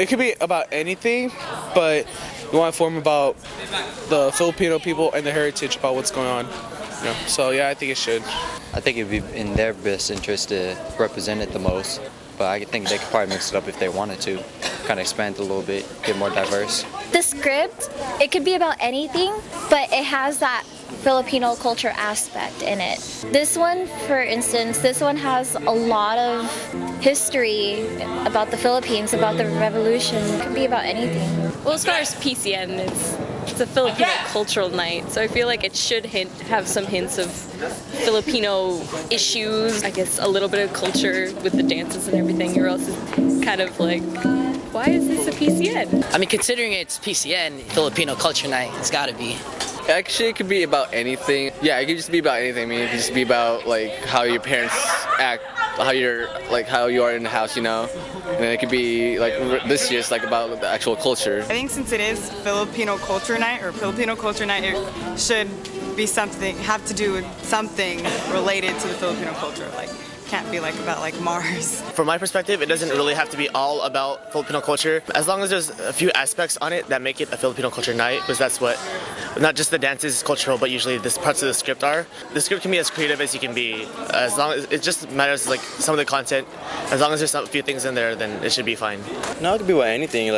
It could be about anything, but you want to inform about the Filipino people and their heritage about what's going on. So yeah, I think it should. I think it'd be in their best interest to represent it the most, but I think they could probably mix it up if they wanted to, kind of expand it a little bit, get more diverse. The script, it could be about anything, but it has that Filipino culture aspect in it. This one, for instance, this one has a lot of history about the Philippines, about the revolution. It could be about anything. Well, as far as PCN, it's a Filipino cultural night, so I feel like it should have some hints of Filipino issues. I guess a little bit of culture with the dances and everything, or else it's kind of like, why is this a PCN? I mean, considering it's PCN, Filipino Culture Night, it's gotta be. Actually, it could be about anything. Yeah, it could just be about anything. I mean, it could just be about like how your parents act, how you are in the house, And then it could be like this year, it's like about the actual culture. I think since it is Filipino Culture Night it should be have to do with something related to the Filipino culture. Like, can't be about Mars. From my perspective, it doesn't really have to be all about Filipino culture. As long as there's a few aspects on it that make it a Filipino culture night, because that's what, not just the dance is cultural, but usually this parts of the script are. The script can be as creative as you can be, as long as it just matters some of the content. As long as there's a few things in there, then it should be fine. No, it could be about anything,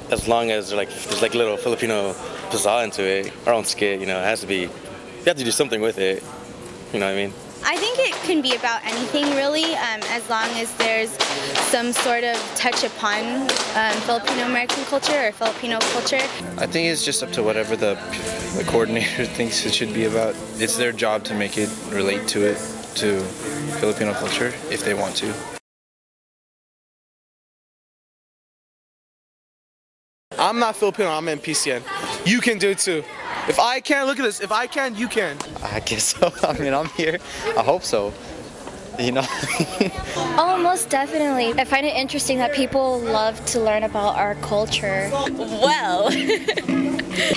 as long as there's little Filipino PASA into it, our own skit, it has to be, you have to do something with it, you know what I mean? I think it can be about anything really, as long as there's some sort of touch upon Filipino American culture or Filipino culture. I think it's just up to whatever the coordinator thinks it should be about. It's their job to make it relate to Filipino culture if they want to. I'm not Filipino, I'm in PCN. You can do it too. If I can, look at this. If I can, you can. I guess so. I mean, I'm here. I hope so. Oh, most definitely. I find it interesting that people love to learn about our culture. Well,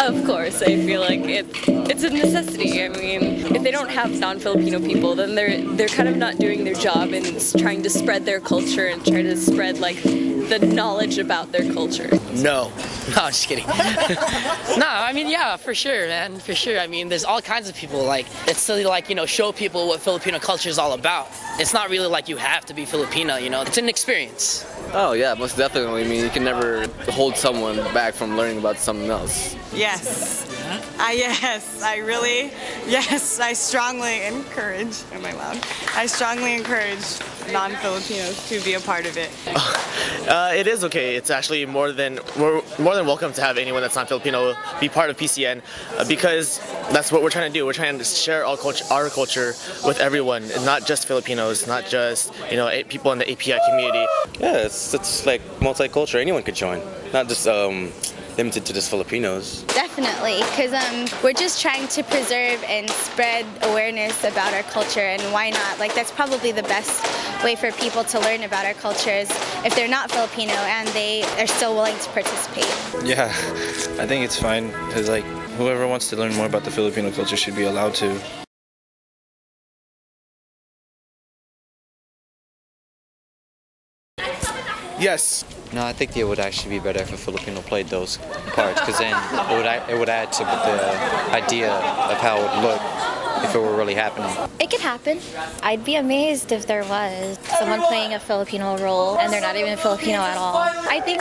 of course, I feel like it's a necessity. I mean, if they don't have non-Filipino people, then they're kind of not doing their job and trying to spread their culture and trying to spread the knowledge about their culture. No, I'm just kidding. No, I mean, yeah, for sure, man, for sure. I mean, there's all kinds of people. It's still show people what Filipino culture is all about. It's not really like you have to be Filipino, It's an experience. Oh yeah, most definitely. I mean, you can never hold someone back from learning about something else. Yes. I strongly encourage, am I loud? I strongly encourage non-Filipinos to be a part of it. It is okay. It's actually we're more than welcome to have anyone that's not Filipino be part of PCN, because that's what we're trying to do. We're trying to share our culture with everyone, and not just Filipinos, not just people in the API community. Yeah, it's multicultural. Anyone could join, not just limited to just Filipinos. Definitely, because we're just trying to preserve and spread awareness about our culture, and why not? That's probably the best way for people to learn about our cultures if they're not Filipino and they are still willing to participate. Yeah, I think it's fine, because whoever wants to learn more about the Filipino culture should be allowed to. Yes. No, I think it would actually be better if a Filipino played those parts, because then it would add to the idea of how it would look if it were really happening. It could happen. I'd be amazed if there was someone playing a Filipino role and they're not even Filipino at all. I think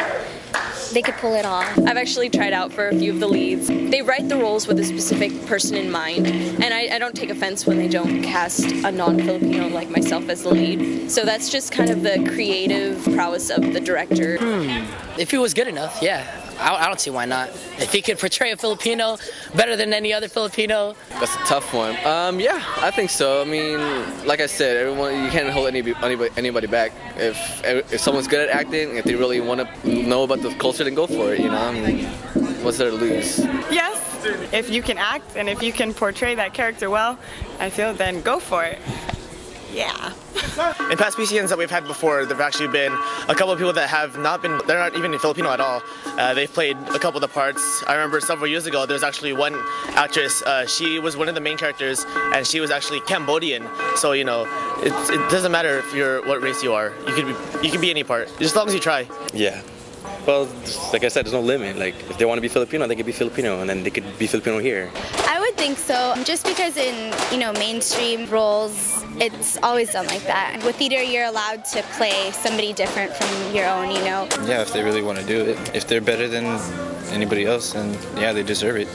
they could pull it off. I've actually tried out for a few of the leads. They write the roles with a specific person in mind, and I don't take offense when they don't cast a non-Filipino like myself as the lead. So that's just kind of the creative prowess of the director. If he was good enough, yeah. I don't see why not. If he could portray a Filipino better than any other Filipino. That's a tough one. Yeah, I think so. I mean, like I said, you can't hold anybody back. If someone's good at acting, if they really want to know about the culture, then go for it. I mean, what's there to lose? Yes, if you can act and if you can portray that character well, I feel then go for it. Yeah. In past PCNs that we've had before, there have actually been a couple of people that they're not even Filipino at all. They've played a couple of the parts. I remember several years ago, there was actually one actress, she was one of the main characters, and she was actually Cambodian. So, it doesn't matter what race you are. You can be any part, as long as you try. Yeah. Well, like I said, there's no limit. Like, if they want to be Filipino, they can be Filipino, and then they could be Filipino here. I would think so, just because in, mainstream roles, it's always done like that. With theater, you're allowed to play somebody different from your own, Yeah, if they really want to do it. If they're better than anybody else, then yeah, they deserve it.